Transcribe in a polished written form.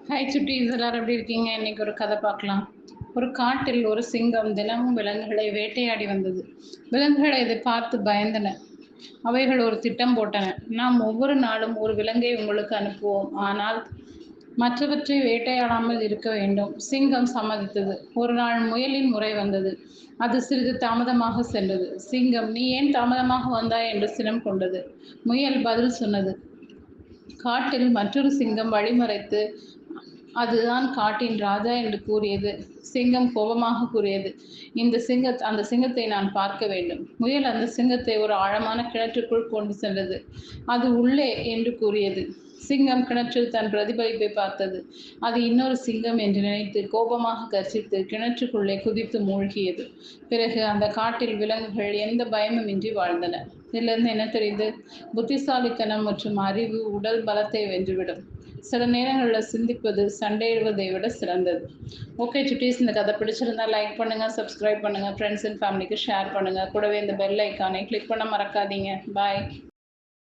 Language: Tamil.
ஹாய் சுட்டீஸ் எல்லாரும் எப்படி இருக்கீங்க? இன்னைக்கு ஒரு கதை பார்க்கலாம். ஒரு காட்டில் ஒரு சிங்கம் தினமும் விலங்குகளை வேட்டையாடி வந்தது. விலங்குகளை இதை பார்த்து பயந்தன. அவைகள் ஒரு திட்டம் போட்டன. நாம் ஒவ்வொரு நாளும் ஒரு விலங்கை உங்களுக்கு அனுப்புவோம். ஆனால் மற்றவற்றை வேட்டையாடாமல் இருக்க வேண்டும். சிங்கம் சம்மதித்தது. ஒரு நாள் முயலின் முறை வந்தது. அது சிறிது தாமதமாக சென்றது. சிங்கம், நீ ஏன் தாமதமாக வந்தாய் என்று சினம் கொண்டது. முயல் பதில் சொன்னது. காட்டில் மற்றொரு சிங்கம் வழிமறைத்து அதுதான் காட்டின் ராஜா என்று கூறியது. சிங்கம் கோபமாக கூறியது, அந்த சிங்கத்தை நான் பார்க்க வேண்டும். முயல் அந்த சிங்கத்தை ஒரு ஆழமான கிணற்றுக்குள் கொண்டு சென்றது. அது உள்ளே என்று கூறியது. சிங்கம் கிணற்றில் தன் பிரதிபலிப்பை பார்த்தது. அது இன்னொரு சிங்கம் என்று நினைத்து கோபமாக கர்ஜித்து கிணற்றுக்குள்ளே குதித்து மூழ்கியது. பிறகு அந்த காட்டில் விலங்குகள் எந்த பயமும் இன்றி வாழ்ந்தன. இதிலிருந்து என்ன தெரியுது? புத்திசாலித்தனம் மற்றும் அறிவு உடல் பலத்தை வென்றுவிடும். சில நேரங்களில் சிந்திப்பது சண்டையிடுவதை விட சிறந்தது. ஓகே சுட்டீஸ், இந்த கதை பிடிச்சிருந்தா லைக் பண்ணுங்க, சப்ஸ்கிரைப் பண்ணுங்க, ஃப்ரெண்ட்ஸ் அண்ட் ஃபேமிலிக்கு ஷேர் பண்ணுங்க. கூடவே இந்த பெல் ஐக்கானை கிளிக் பண்ண மறக்காதீங்க. பாய்.